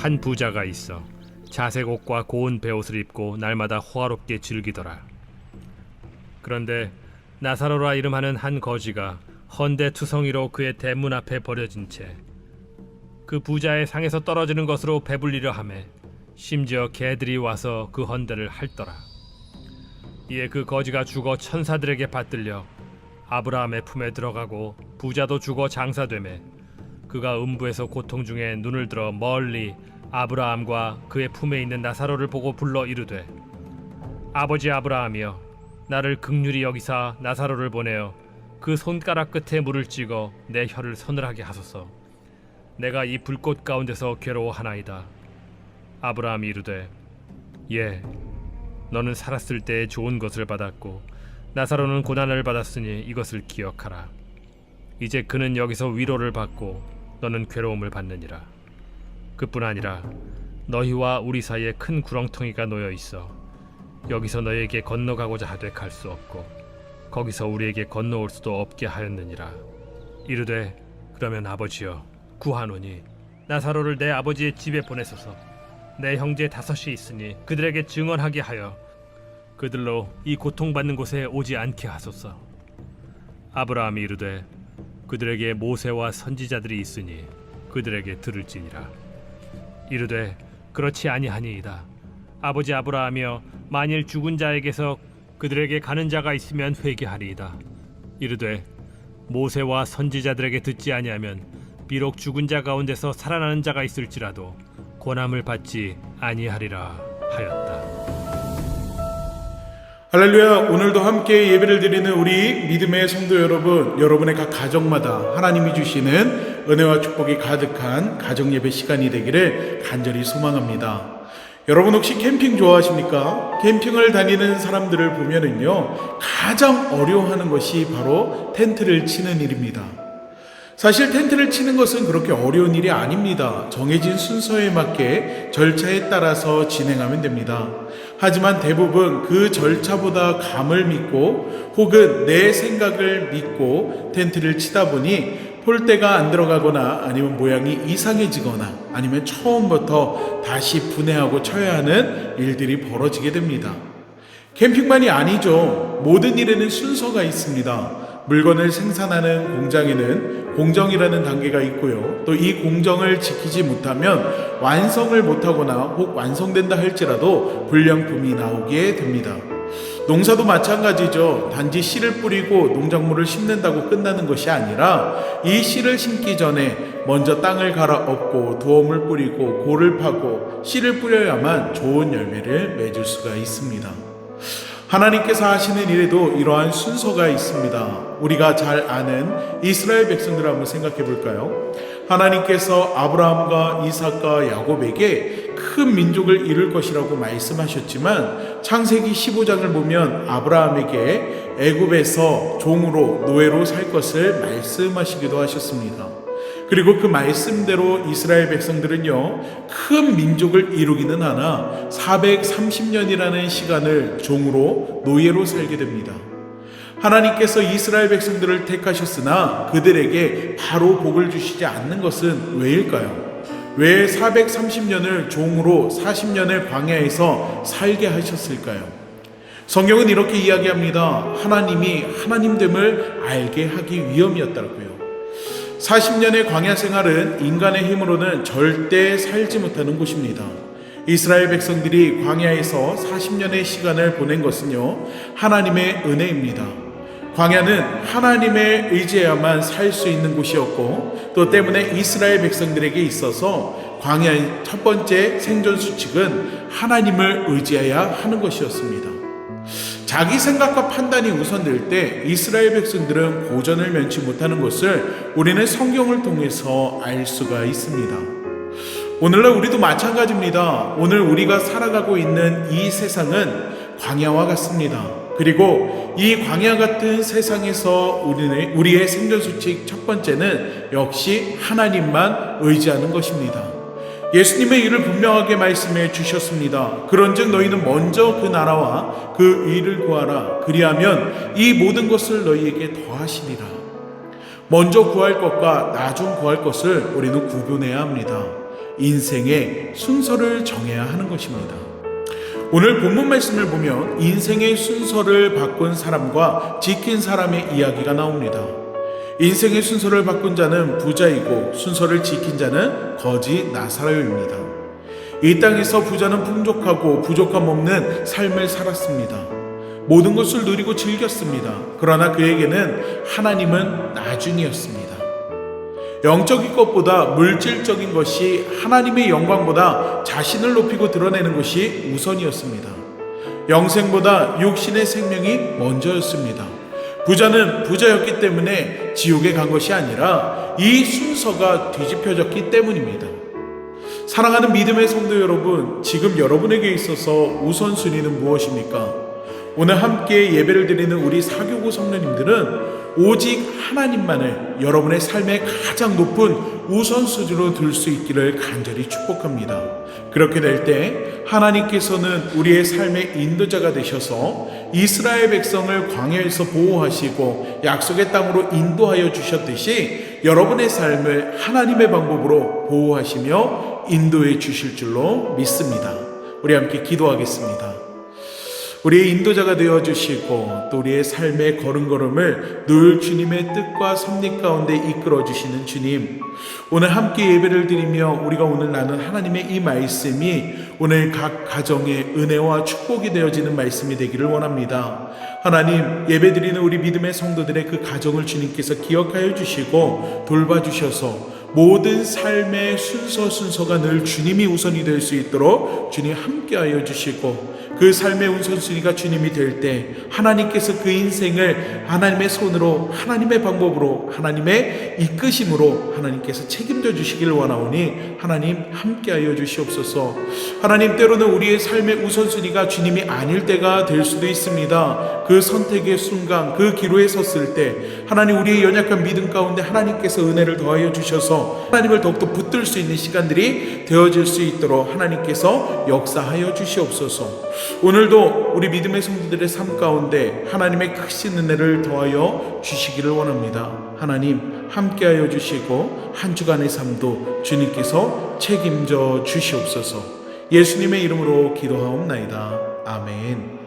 한 부자가 있어 자색 옷과 고운 베옷을 입고 날마다 호화롭게 즐기더라. 그런데 나사로라 이름하는 한 거지가 헌데 투성이로 그의 대문 앞에 버려진 채 그 부자의 상에서 떨어지는 것으로 배불리려 하매 심지어 개들이 와서 그 헌데를 핥더라. 이에 그 거지가 죽어 천사들에게 받들려 아브라함의 품에 들어가고 부자도 죽어 장사되매 그가 음부에서 고통 중에 눈을 들어 멀리 아브라함과 그의 품에 있는 나사로를 보고 불러 이르되, 아버지 아브라함이여, 나를 긍휼히 여기사 나사로를 보내어 그 손가락 끝에 물을 찍어 내 혀를 서늘하게 하소서. 내가 이 불꽃 가운데서 괴로워하나이다. 아브라함이 이르되, 예, 너는 살았을 때에 좋은 것을 받았고 나사로는 고난을 받았으니 이것을 기억하라. 이제 그는 여기서 위로를 받고 너는 괴로움을 받느니라. 그뿐 아니라 너희와 우리 사이에 큰 구렁텅이가 놓여 있어 여기서 너희에게 건너가고자 하되 갈 수 없고 거기서 우리에게 건너올 수도 없게 하였느니라. 이르되, 그러면 아버지여, 구하노니 나사로를 내 아버지의 집에 보내소서. 내 형제 5이 있으니 그들에게 증언하게 하여 그들로 이 고통받는 곳에 오지 않게 하소서. 아브라함이 이르되, 그들에게 모세와 선지자들이 있으니 그들에게 들을지니라. 이르되, 그렇지 아니하니이다. 아버지 아브라함이여, 만일 죽은 자에게서 그들에게 가는 자가 있으면 회개하리이다. 이르되, 모세와 선지자들에게 듣지 아니하면 비록 죽은 자 가운데서 살아나는 자가 있을지라도 고난을 받지 아니하리라 하였다. 할렐루야. 오늘도 함께 예배를 드리는 우리 믿음의 성도 여러분, 여러분의 각 가정마다 하나님이 주시는 은혜와 축복이 가득한 가정 예배 시간이 되기를 간절히 소망합니다. 여러분 혹시 캠핑 좋아하십니까? 캠핑을 다니는 사람들을 보면은요, 가장 어려워하는 것이 바로 텐트를 치는 일입니다. 사실 텐트를 치는 것은 그렇게 어려운 일이 아닙니다. 정해진 순서에 맞게 절차에 따라서 진행하면 됩니다. 하지만 대부분 그 절차보다 감을 믿고 혹은 내 생각을 믿고 텐트를 치다 보니 폴대가 안 들어가거나 아니면 모양이 이상해지거나 아니면 처음부터 다시 분해하고 쳐야 하는 일들이 벌어지게 됩니다. 캠핑만이 아니죠. 모든 일에는 순서가 있습니다. 물건을 생산하는 공장에는 공정이라는 단계가 있고요. 또 이 공정을 지키지 못하면 완성을 못하거나 혹 완성된다 할지라도 불량품이 나오게 됩니다. 농사도 마찬가지죠. 단지 씨를 뿌리고 농작물을 심는다고 끝나는 것이 아니라 이 씨를 심기 전에 먼저 땅을 갈아엎고 두엄을 뿌리고 골을 파고 씨를 뿌려야만 좋은 열매를 맺을 수가 있습니다. 하나님께서 하시는 일에도 이러한 순서가 있습니다. 우리가 잘 아는 이스라엘 백성들을 한번 생각해 볼까요? 하나님께서 아브라함과 이삭과 야곱에게 큰 민족을 이룰 것이라고 말씀하셨지만 창세기 15장을 보면 아브라함에게 애굽에서 종으로 노예로 살 것을 말씀하시기도 하셨습니다. 그리고 그 말씀대로 이스라엘 백성들은요, 큰 민족을 이루기는 하나 430년이라는 시간을 종으로 노예로 살게 됩니다. 하나님께서 이스라엘 백성들을 택하셨으나 그들에게 바로 복을 주시지 않는 것은 왜일까요? 왜 430년을 종으로 40년을 광야에서 살게 하셨을까요? 성경은 이렇게 이야기합니다. 하나님이 하나님됨을 알게 하기 위함이었다고요. 40년의 광야 생활은 인간의 힘으로는 절대 살지 못하는 곳입니다. 이스라엘 백성들이 광야에서 40년의 시간을 보낸 것은요, 하나님의 은혜입니다. 광야는 하나님의 의지해야만 살 수 있는 곳이었고, 또 때문에 이스라엘 백성들에게 있어서 광야의 첫 번째 생존 수칙은 하나님을 의지해야 하는 것이었습니다. 자기 생각과 판단이 우선될 때 이스라엘 백성들은 고전을 면치 못하는 것을 우리는 성경을 통해서 알 수가 있습니다. 오늘날 우리도 마찬가지입니다. 오늘 우리가 살아가고 있는 이 세상은 광야와 같습니다. 그리고 이 광야 같은 세상에서 우리의 생존 수칙 첫 번째는 역시 하나님만 의지하는 것입니다. 예수님의 일을 분명하게 말씀해 주셨습니다. 그런즉 너희는 먼저 그 나라와 그 의를 구하라. 그리하면 이 모든 것을 너희에게 더하시리라. 먼저 구할 것과 나중 구할 것을 우리는 구분해야 합니다. 인생의 순서를 정해야 하는 것입니다. 오늘 본문 말씀을 보면 인생의 순서를 바꾼 사람과 지킨 사람의 이야기가 나옵니다. 인생의 순서를 바꾼 자는 부자이고 순서를 지킨 자는 거지 나사로입니다. 이 땅에서 부자는 풍족하고 부족함 없는 삶을 살았습니다. 모든 것을 누리고 즐겼습니다. 그러나 그에게는 하나님은 나중이었습니다. 영적인 것보다 물질적인 것이 하나님의 영광보다 자신을 높이고 드러내는 것이 우선이었습니다. 영생보다 육신의 생명이 먼저였습니다. 부자는 부자였기 때문에 지옥에 간 것이 아니라 이 순서가 뒤집혀졌기 때문입니다. 사랑하는 믿음의 성도 여러분, 지금 여러분에게 있어서 우선순위는 무엇입니까? 오늘 함께 예배를 드리는 우리 사교구 성도님들은 오직 하나님만을 여러분의 삶의 가장 높은 우선순위로 둘 수 있기를 간절히 축복합니다. 그렇게 될 때 하나님께서는 우리의 삶의 인도자가 되셔서 이스라엘 백성을 광야에서 보호하시고 약속의 땅으로 인도하여 주셨듯이 여러분의 삶을 하나님의 방법으로 보호하시며 인도해 주실 줄로 믿습니다. 우리 함께 기도하겠습니다. 우리의 인도자가 되어주시고 또 우리의 삶의 걸음걸음을 늘 주님의 뜻과 섭리 가운데 이끌어주시는 주님, 오늘 함께 예배를 드리며 우리가 오늘 나눈 하나님의 이 말씀이 오늘 각 가정의 은혜와 축복이 되어지는 말씀이 되기를 원합니다. 하나님, 예배드리는 우리 믿음의 성도들의 그 가정을 주님께서 기억하여 주시고 돌봐주셔서 모든 삶의 순서가 늘 주님이 우선이 될 수 있도록 주님 함께하여 주시고, 그 삶의 우선순위가 주님이 될 때 하나님께서 그 인생을 하나님의 손으로, 하나님의 방법으로, 하나님의 이끄심으로 하나님께서 책임져 주시길 원하오니 하나님 함께하여 주시옵소서. 하나님, 때로는 우리의 삶의 우선순위가 주님이 아닐 때가 될 수도 있습니다. 그 선택의 순간, 그 기로에 섰을 때 하나님, 우리의 연약한 믿음 가운데 하나님께서 은혜를 더하여 주셔서 하나님을 더욱더 붙들 수 있는 시간들이 되어질 수 있도록 하나님께서 역사하여 주시옵소서. 오늘도 우리 믿음의 성도들의 삶 가운데 하나님의 크신 은혜를 더하여 주시기를 원합니다. 하나님 함께하여 주시고 한 주간의 삶도 주님께서 책임져 주시옵소서. 예수님의 이름으로 기도하옵나이다. 아멘.